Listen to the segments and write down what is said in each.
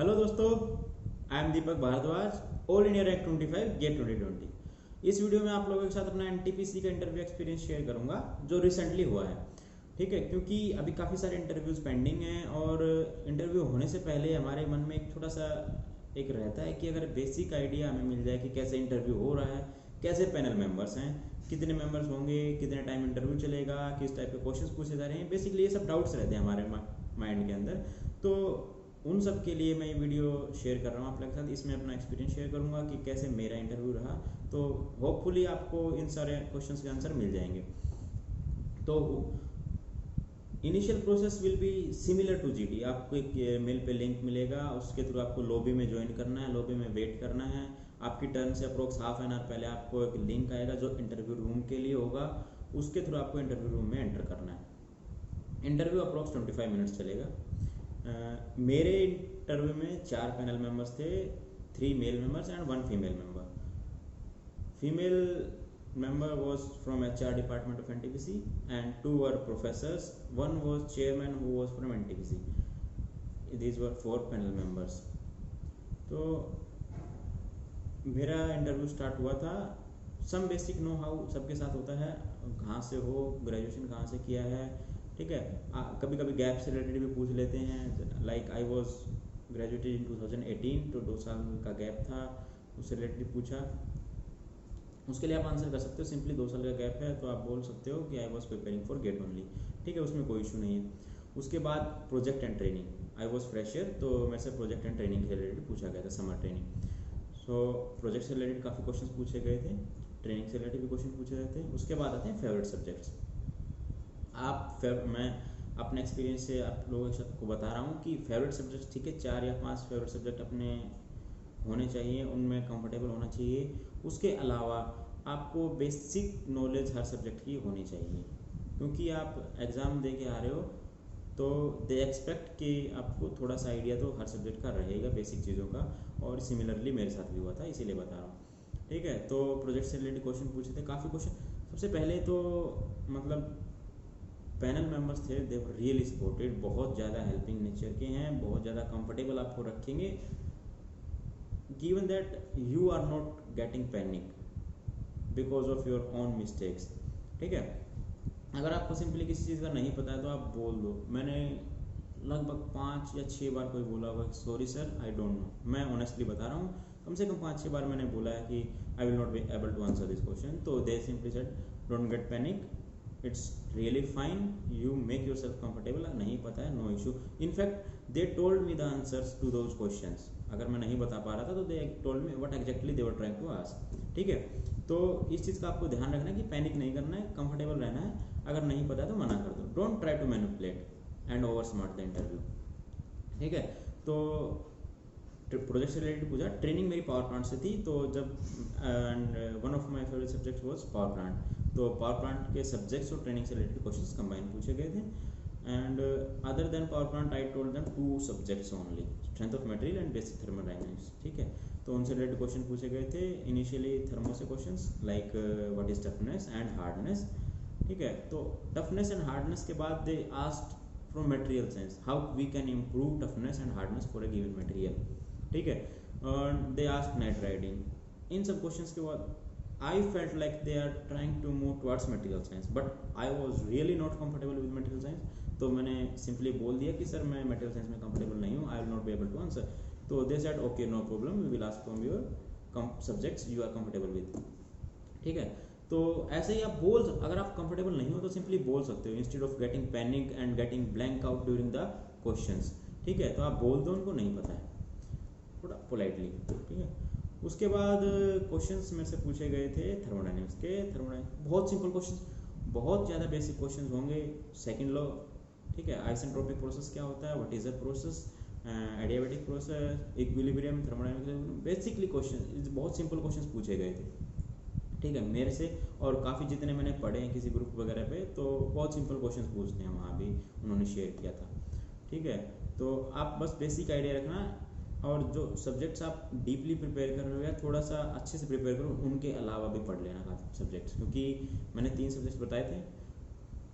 Hello दोस्तों, I am Deepak Bhardwaj, all India rank 25 GATE 2020। इस video में आप लोगों के साथ अपना एनटीपीसी का इंटरव्यू एक्सपीरियंस शेयर करूंगा जो रिसेंटली हुआ है। ठीक है, क्योंकि अभी काफ़ी सारे इंटरव्यूज पेंडिंग हैं और इंटरव्यू होने से पहले हमारे मन में एक थोड़ा सा एक रहता है कि अगर बेसिक आइडिया हमें मिल जाए कि कैसे इंटरव्यू हो रहा है, कैसे पैनल मेंबर्स हैं, कितने मेंबर्स होंगे, कितने टाइम इंटरव्यू चलेगा, किस टाइप के क्वेश्चंस पूछे जा रहे हैं, बेसिकली ये सब डाउट्स रहते हैं हमारे माइंड के अंदर। तो उन सब के लिए मैं ये वीडियो शेयर कर रहा हूँ आप लोगों के साथ। इसमें अपना एक्सपीरियंस शेयर करूँगा कि कैसे मेरा इंटरव्यू रहा। तो होपफुली आपको इन सारे क्वेश्चंस के आंसर मिल जाएंगे। तो initial process will be similar to GD. आपको एक मेल पे लिंक मिलेगा, उसके थ्रू आपको लॉबी में ज्वाइन करना है, लॉबी में वेट करना है। आपकी टर्न से अप्रोक्स हाफ एन आवर पहले आपको एक लिंक आएगा जो इंटरव्यू रूम के लिए होगा, उसके थ्रू आपको इंटरव्यू रूम में एंटर करना है। इंटरव्यू अप्रोक्स 25 मिनट्स चलेगा। मेरे इंटरव्यू में 4 पैनल मेंबर्स थे, 3 male members and 1 female member. Female member was from HR department of NTPC and 2 were professors. 1 was chairman who was from NTPC. These were 4 panel members. तो मेरा interview start हुआ था। Some basic know how सबके साथ होता है, कहाँ से हो, ग्रेजुएशन कहाँ से किया है, ठीक है। कभी कभी गैप से रिलेटेड भी पूछ लेते हैं। Like I was graduated in 2018, तो 2 साल का गैप था, उससे रिलेटेड पूछा। उसके लिए आप आंसर कर सकते हो, सिंपली 2 साल का गैप है तो आप बोल सकते हो कि I was preparing for get only, ठीक है, उसमें कोई इशू नहीं है। उसके बाद project and training, I was fresher तो मेरे से प्रोजेक्ट एंड ट्रेनिंग के रिलेटेड पूछा गया था, समर ट्रेनिंग। सो प्रोजेक्ट से रिलेटेड काफ़ी क्वेश्चन पूछे गए थे, ट्रेनिंग से रिलेटेड भी क्वेश्चन पूछे गए थे। उसके बाद आते हैं फेवरेट सब्जेक्ट्स। मैं अपने एक्सपीरियंस से आप लोगों को बता रहा हूँ कि फेवरेट सब्जेक्ट, ठीक है, 4 या 5 फेवरेट सब्जेक्ट अपने होने चाहिए, उनमें कंफर्टेबल होना चाहिए। उसके अलावा आपको बेसिक नॉलेज हर सब्जेक्ट की होनी चाहिए, क्योंकि आप एग्ज़ाम दे के आ रहे हो तो दे एक्सपेक्ट कि आपको थोड़ा सा आइडिया तो हर सब्जेक्ट का रहेगा, बेसिक चीज़ों का। और सिमिलरली मेरे साथ भी हुआ था, इसीलिए बता रहा हूँ, ठीक है। तो प्रोजेक्ट से रिलेटेड क्वेश्चन पूछे थे, काफ़ी क्वेश्चन। सबसे पहले तो मतलब पैनल मेंबर्स थे, दे वर रियली सपोर्टेड, बहुत ज़्यादा हेल्पिंग नेचर के हैं, बहुत ज़्यादा कंफर्टेबल आपको रखेंगे, given that you are not getting panic because of your own mistakes, ठीक है। अगर आपको सिंपली किसी चीज़ का नहीं पता है तो आप बोल दो। मैंने लगभग 5 या 6 बार कोई बोला होगा sorry sir I don't know. मैं ऑनेस्टली बता रहा हूँ, कम से कम 5-6 बार मैंने बोला है कि I will not be able to answer this question. तो they simply said don't get panic, it's really fine, you make yourself comfortable. नहीं पता है, no issue. In fact they told me the answers to those questions. अगर मैं नहीं बता पा रहा था तो they told me what exactly they were trying to ask, ठीक है। तो इस चीज़ का आपको ध्यान रखना है कि पैनिक नहीं करना है, कंफर्टेबल रहना है। अगर नहीं पता है तो मना कर दो, don't try to manipulate and over smart the interview, ठीक है। तो प्रोजेक्ट से रिलेटेड पूछा। ट्रेनिंग मेरी पावर प्लांट से थी, तो जब and one of my favourite subject was power plant. तो पावर प्लांट के सब्जेक्ट्स और ट्रेनिंग से रिलेटेड क्वेश्चंस कंबाइन पूछे गए थे। And other than power plant I told them 2 subjects only, strength of material and basic thermodynamics, ठीक है। तो उनसे रिलेटेड क्वेश्चन पूछे गए थे। इनिशियली थर्मो से questions like what is toughness and hardness, ठीक है। तो टफनेस एंड हार्डनेस के बाद they asked from material science how we can improve toughness and hardness for a given material, ठीक है। और दे आस्क्ड नाइट राइडिंग। इन सब क्वेश्चंस के बाद I felt like they are trying to move towards material science, but I was really not comfortable with material science. तो मैंने simply बोल दिया कि सर मैं मटेरियल साइंस में कंफर्टेबल नहीं हूँ, I will not be able to answer. तो they said okay no problem, we will ask from your subjects you are comfortable with, ठीक है। तो ऐसे ही आप बोल, अगर आप कंफर्टेबल नहीं हो तो सिंपली बोल सकते हो, instead of getting panic and getting blank out during the questions, ठीक है। तो आप बोल दो उनको नहीं पता है, थोड़ा पोलाइटली, ठीक है। उसके बाद क्वेश्चंस में से पूछे गए थे थर्मोडायनेमिक्स के। थर्मोडायनेमिक्स बहुत सिंपल क्वेश्चंस, बहुत ज़्यादा बेसिक क्वेश्चंस होंगे। सेकंड लॉ, ठीक है, आइसेंट्रोपिक प्रोसेस क्या होता है, what is a process, adiabatic process, equilibrium, thermodynamics, basically question बहुत सिंपल क्वेश्चंस पूछे गए थे, ठीक है, मेरे से। और काफ़ी जितने मैंने पढ़े हैं किसी ग्रुप वगैरह पे, तो बहुत सिंपल क्वेश्चंस पूछते हैं, वहाँ भी उन्होंने शेयर किया था, ठीक है। तो आप बस बेसिक आइडिया रखना, और जो सब्जेक्ट्स आप डीपली प्रिपेयर कर रहे हो या थोड़ा सा अच्छे से प्रिपेयर करो, उनके अलावा भी पढ़ लेना काफ़ी सब्जेक्ट्स, क्योंकि मैंने 3 सब्जेक्ट्स बताए थे।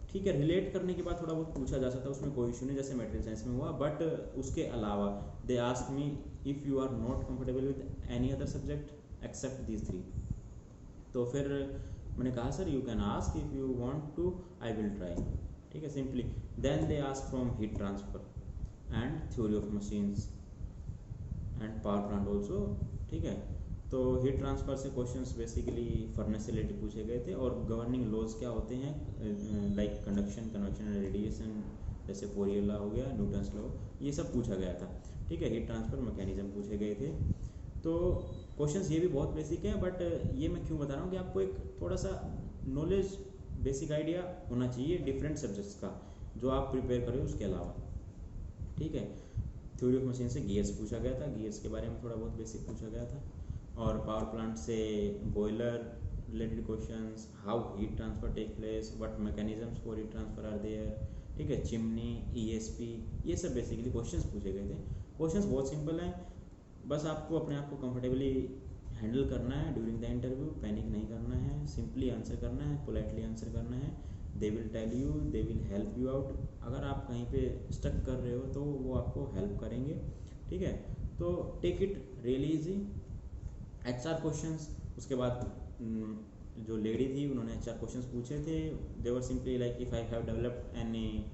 ठीक है, रिलेट करने के बाद थोड़ा बहुत पूछा जा सकता है, उसमें कोई इशू नहीं, जैसे मटेरियल साइंस में हुआ। बट उसके अलावा they ask me if you are not comfortable with any other subject except these 3। तो फिर मैंने कहा sir you can ask if you want to, I will try. ठीक है, simply. Then they ask from heat transfer and theory of machines and power plant also. ठीक है, तो heat transfer से क्वेश्चंस बेसिकली फर्नेस से related पूछे गए थे, और गवर्निंग लॉज क्या होते हैं like conduction, convection and radiation, जैसे फोरियर लॉ हो गया, न्यूटन्स लॉ, ये सब पूछा गया था। ठीक है, हीट ट्रांसफ़र मैकेनिज्म पूछे गए थे। तो क्वेश्चंस ये भी बहुत बेसिक हैं, बट ये मैं क्यों बता रहा हूँ कि आपको एक थोड़ा सा नॉलेज, बेसिक आइडिया होना चाहिए डिफरेंट सब्जेक्ट्स का जो आप प्रिपेयर करें उसके अलावा। ठीक है, थ्योरी ऑफ मशीन से गियर्स पूछा गया था, गियर्स के बारे में थोड़ा बहुत बेसिक पूछा गया था, और पावर प्लांट से boiler related questions, how heat transfer take place, what mechanisms for heat transfer are there. ठीक है, चिमनी, ईएसपी, ये सब बेसिकली क्वेश्चंस पूछे गए थे। क्वेश्चंस बहुत सिंपल हैं, बस आपको अपने आप को कंफर्टेबली हैंडल करना है ड्यूरिंग द इंटरव्यू, पैनिक नहीं करना है, सिंपली आंसर करना है, पोलाइटली आंसर करना है। They will tell you, they will help you out. अगर आप कहीं पे स्टक कर रहे हो तो वो आपको हेल्प करेंगे। ठीक है, तो take it really easy. HR questions, उसके बाद जो लेडी थी उन्होंने HR क्वेश्चंस पूछे थे। They were simply like if I have developed any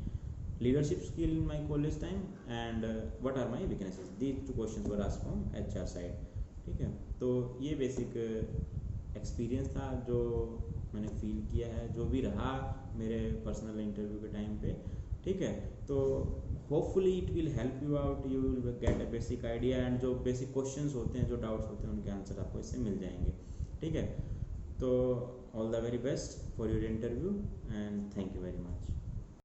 leadership skill in my college time and what are my weaknesses, these 2 questions were asked from HR side. ठीक है, तो ये बेसिक एक्सपीरियंस था जो मैंने feel किया है, जो भी रहा मेरे पर्सनल इंटरव्यू के टाइम पे। ठीक है, तो hopefully it will help you out, you will get a basic idea, and जो बेसिक क्वेश्चंस होते हैं, जो डाउट्स होते हैं, उनके आंसर आपको इससे मिल जाएंगे। ठीक है, तो all the very best for your interview and thank you very much.